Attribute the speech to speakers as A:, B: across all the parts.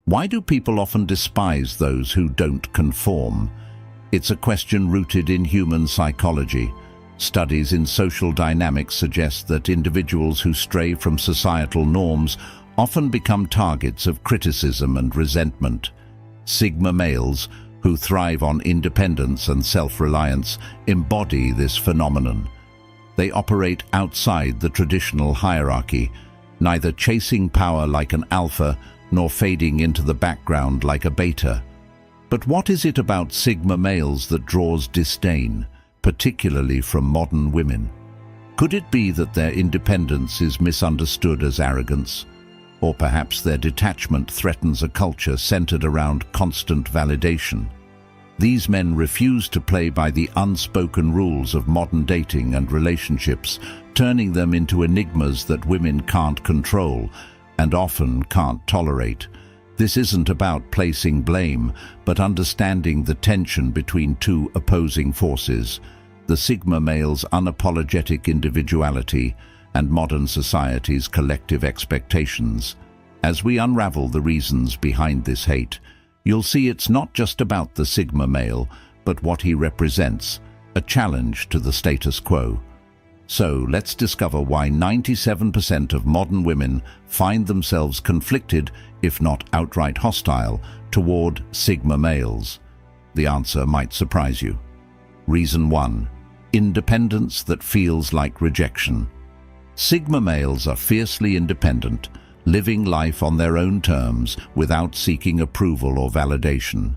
A: Why do people often despise those who don't conform? It's a question rooted in human psychology. Studies in social dynamics suggest that individuals who stray from societal norms often become targets of criticism and resentment. Sigma males, who thrive on independence and self-reliance, embody this phenomenon. They operate outside the traditional hierarchy, neither chasing power like an alpha nor fading into the background like a beta. But what is it about Sigma males that draws disdain, particularly from modern women? Could it be that their independence is misunderstood as arrogance? Or perhaps their detachment threatens a culture centered around constant validation? These men refuse to play by the unspoken rules of modern dating and relationships, turning them into enigmas that women can't control and often can't tolerate. This isn't about placing blame, but understanding the tension between two opposing forces: the Sigma male's unapologetic individuality and modern society's collective expectations. As we unravel the reasons behind this hate, you'll see it's not just about the Sigma male, but what he represents, a challenge to the status quo. So let's discover why 97% of modern women find themselves conflicted, if not outright hostile, toward Sigma males. The answer might surprise you. Reason 1. Independence that feels like rejection. Sigma males are fiercely independent, living life on their own terms without seeking approval or validation.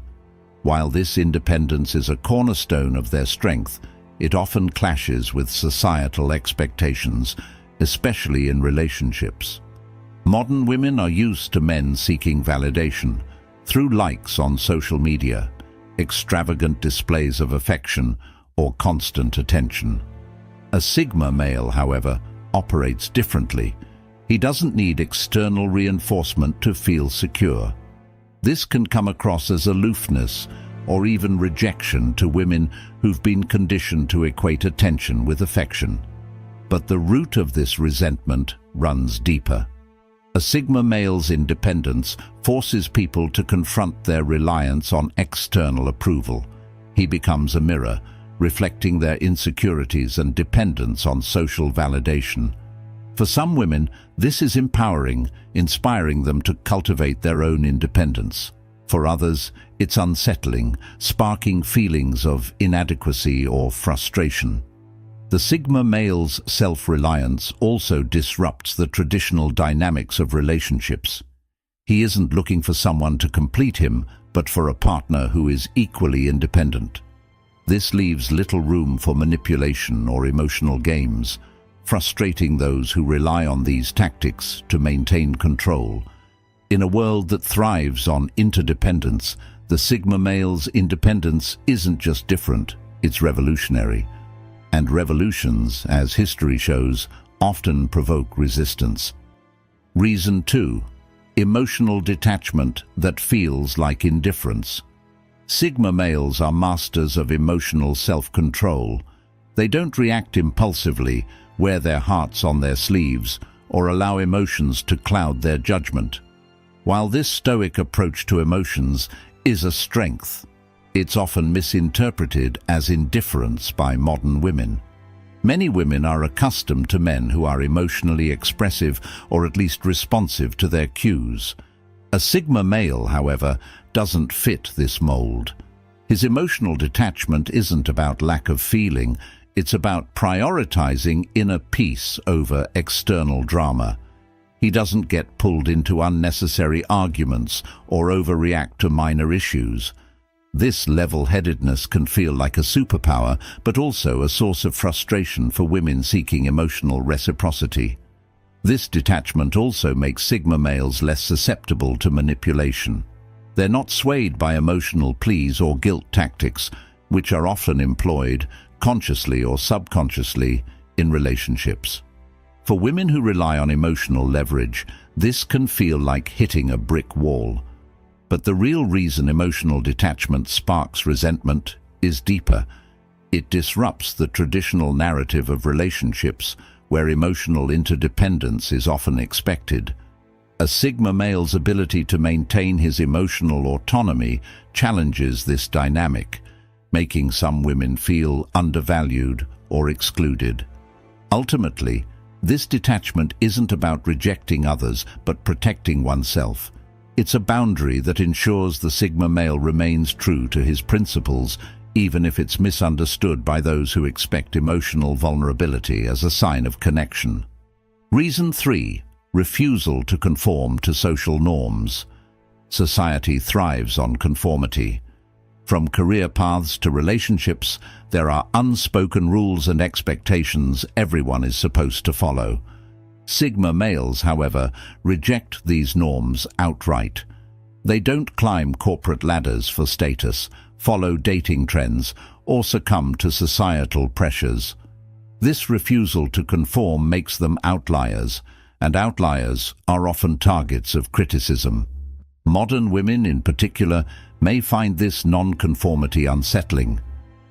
A: While this independence is a cornerstone of their strength, it often clashes with societal expectations, especially in relationships. Modern women are used to men seeking validation through likes on social media, extravagant displays of affection, or constant attention. A Sigma male, however, operates differently. He doesn't need external reinforcement to feel secure. This can come across as aloofness or even rejection to women who've been conditioned to equate attention with affection. But the root of this resentment runs deeper. A Sigma male's independence forces people to confront their reliance on external approval. He becomes a mirror, reflecting their insecurities and dependence on social validation. For some women, this is empowering, inspiring them to cultivate their own independence. For others, it's unsettling, sparking feelings of inadequacy or frustration. The Sigma male's self-reliance also disrupts the traditional dynamics of relationships. He isn't looking for someone to complete him, but for a partner who is equally independent. This leaves little room for manipulation or emotional games, frustrating those who rely on these tactics to maintain control. In a world that thrives on interdependence, the Sigma male's independence isn't just different, it's revolutionary. And revolutions, as history shows, often provoke resistance. Reason 2. Emotional detachment that feels like indifference. Sigma males are masters of emotional self-control. They don't react impulsively, wear their hearts on their sleeves, or allow emotions to cloud their judgment. While this stoic approach to emotions is a strength, it's often misinterpreted as indifference by modern women. Many women are accustomed to men who are emotionally expressive or at least responsive to their cues. A Sigma male, however, doesn't fit this mold. His emotional detachment isn't about lack of feeling, it's about prioritizing inner peace over external drama. He doesn't get pulled into unnecessary arguments or overreact to minor issues. This level-headedness can feel like a superpower, but also a source of frustration for women seeking emotional reciprocity. This detachment also makes Sigma males less susceptible to manipulation. They're not swayed by emotional pleas or guilt tactics, which are often employed, consciously or subconsciously, in relationships. For women who rely on emotional leverage, this can feel like hitting a brick wall. But the real reason emotional detachment sparks resentment is deeper. It disrupts the traditional narrative of relationships, where emotional interdependence is often expected. A Sigma male's ability to maintain his emotional autonomy challenges this dynamic, making some women feel undervalued or excluded. Ultimately, this detachment isn't about rejecting others, but protecting oneself. It's a boundary that ensures the Sigma male remains true to his principles, even if it's misunderstood by those who expect emotional vulnerability as a sign of connection. Reason 3. Refusal to conform to social norms. Society thrives on conformity. From career paths to relationships, there are unspoken rules and expectations everyone is supposed to follow. Sigma males, however, reject these norms outright. They don't climb corporate ladders for status, follow dating trends, or succumb to societal pressures. This refusal to conform makes them outliers, and outliers are often targets of criticism. Modern women, in particular, may find this non-conformity unsettling.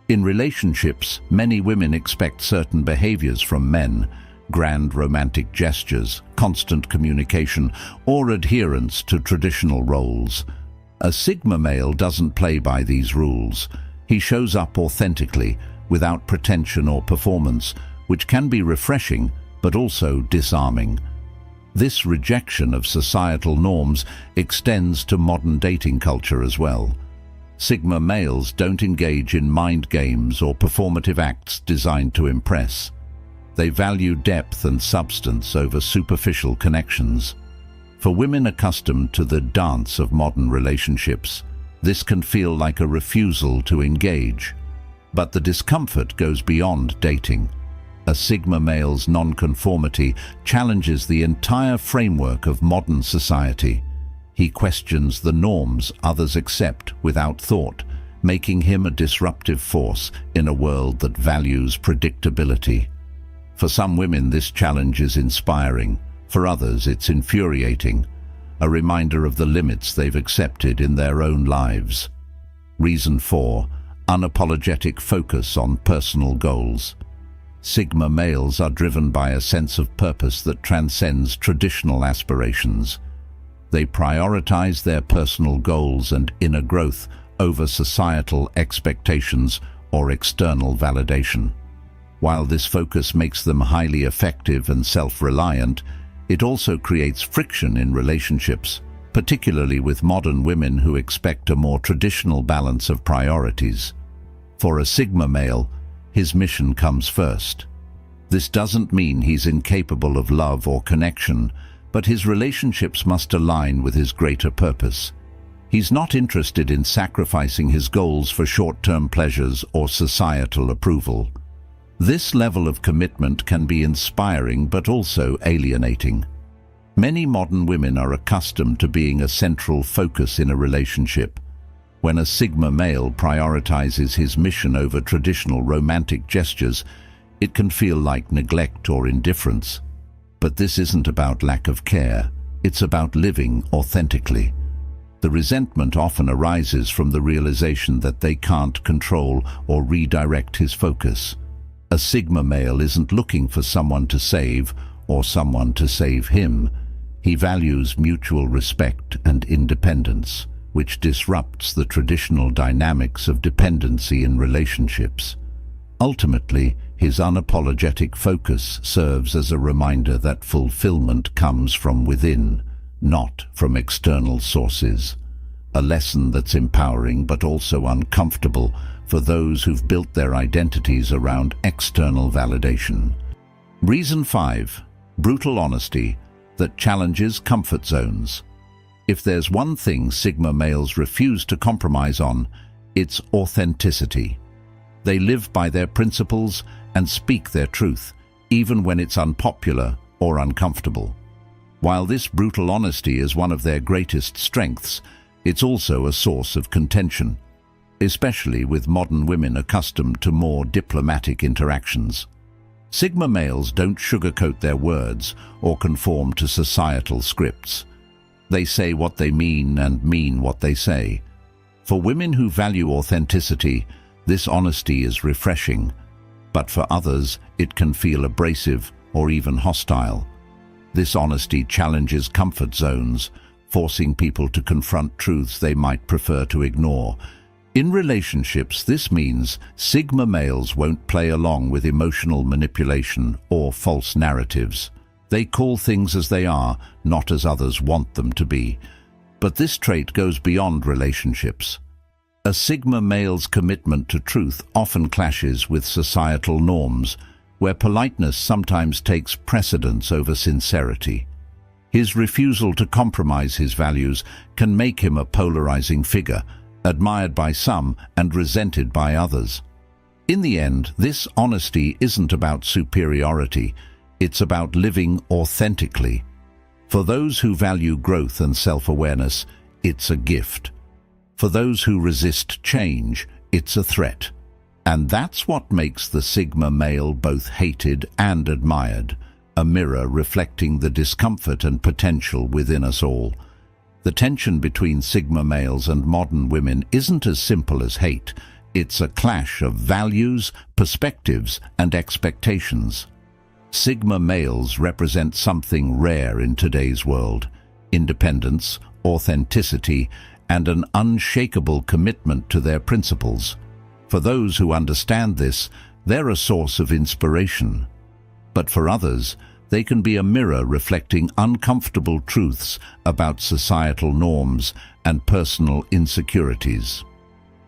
A: In relationships, many women expect certain behaviors from men: grand romantic gestures, constant communication, or adherence to traditional roles. A Sigma male doesn't play by these rules. He shows up authentically, without pretension or performance, which can be refreshing but also disarming. This rejection of societal norms extends to modern dating culture as well. Sigma males don't engage in mind games or performative acts designed to impress. They value depth and substance over superficial connections. For women accustomed to the dance of modern relationships, this can feel like a refusal to engage. But the discomfort goes beyond dating. A Sigma male's nonconformity challenges the entire framework of modern society. He questions the norms others accept without thought, making him a disruptive force in a world that values predictability. For some women, this challenge is inspiring. For others, it's infuriating, a reminder of the limits they've accepted in their own lives. Reason 4. Unapologetic focus on personal goals. Sigma males are driven by a sense of purpose that transcends traditional aspirations. They prioritize their personal goals and inner growth over societal expectations or external validation. While this focus makes them highly effective and self-reliant, it also creates friction in relationships, particularly with modern women who expect a more traditional balance of priorities. For a Sigma male, his mission comes first. This doesn't mean he's incapable of love or connection, but his relationships must align with his greater purpose. He's not interested in sacrificing his goals for short-term pleasures or societal approval. This level of commitment can be inspiring but also alienating. Many modern women are accustomed to being a central focus in a relationship. When a Sigma male prioritizes his mission over traditional romantic gestures, it can feel like neglect or indifference. But this isn't about lack of care, it's about living authentically. The resentment often arises from the realization that they can't control or redirect his focus. A Sigma male isn't looking for someone to save or someone to save him. He values mutual respect and independence, which disrupts the traditional dynamics of dependency in relationships. Ultimately, his unapologetic focus serves as a reminder that fulfillment comes from within, not from external sources. A lesson that's empowering but also uncomfortable for those who've built their identities around external validation. Reason 5. Brutal honesty that challenges comfort zones. If there's one thing Sigma males refuse to compromise on, it's authenticity. They live by their principles and speak their truth, even when it's unpopular or uncomfortable. While this brutal honesty is one of their greatest strengths, it's also a source of contention, especially with modern women accustomed to more diplomatic interactions. Sigma males don't sugarcoat their words or conform to societal scripts. They say what they mean and mean what they say. For women who value authenticity, this honesty is refreshing, but for others, it can feel abrasive or even hostile. This honesty challenges comfort zones, forcing people to confront truths they might prefer to ignore. In relationships, this means Sigma males won't play along with emotional manipulation or false narratives. They call things as they are, not as others want them to be. But this trait goes beyond relationships. A Sigma male's commitment to truth often clashes with societal norms, where politeness sometimes takes precedence over sincerity. His refusal to compromise his values can make him a polarizing figure, admired by some and resented by others. In the end, this honesty isn't about superiority, it's about living authentically. For those who value growth and self-awareness, it's a gift. For those who resist change, it's a threat. And that's what makes the Sigma male both hated and admired, a mirror reflecting the discomfort and potential within us all. The tension between Sigma males and modern women isn't as simple as hate. It's a clash of values, perspectives, and expectations. Sigma males represent something rare in today's world: independence, authenticity, and an unshakable commitment to their principles. For those who understand this, they're a source of inspiration. But for others, they can be a mirror reflecting uncomfortable truths about societal norms and personal insecurities.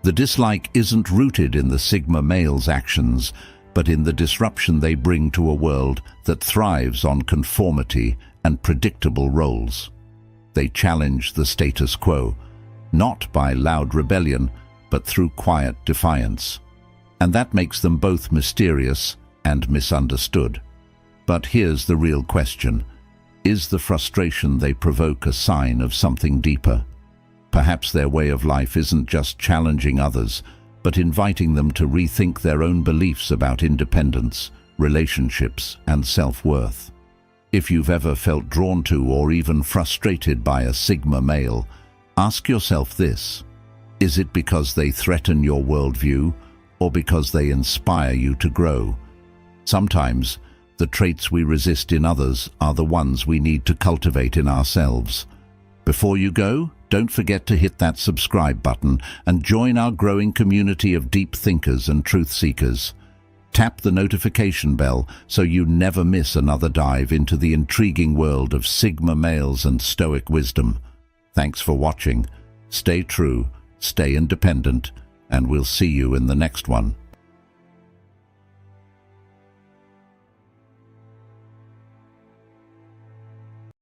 A: The dislike isn't rooted in the Sigma male's actions, but in the disruption they bring to a world that thrives on conformity and predictable roles. They challenge the status quo, not by loud rebellion, but through quiet defiance. And that makes them both mysterious and misunderstood. But here's the real question: is the frustration they provoke a sign of something deeper? Perhaps their way of life isn't just challenging others, but inviting them to rethink their own beliefs about independence, relationships, and self-worth. If you've ever felt drawn to or even frustrated by a Sigma male, ask yourself this: is it because they threaten your worldview, or because they inspire you to grow? Sometimes, the traits we resist in others are the ones we need to cultivate in ourselves. Before you go, don't forget to hit that subscribe button and join our growing community of deep thinkers and truth seekers. Tap the notification bell so you never miss another dive into the intriguing world of Sigma males and Stoic wisdom. Thanks for watching. Stay true, stay independent, and we'll see you in the next one.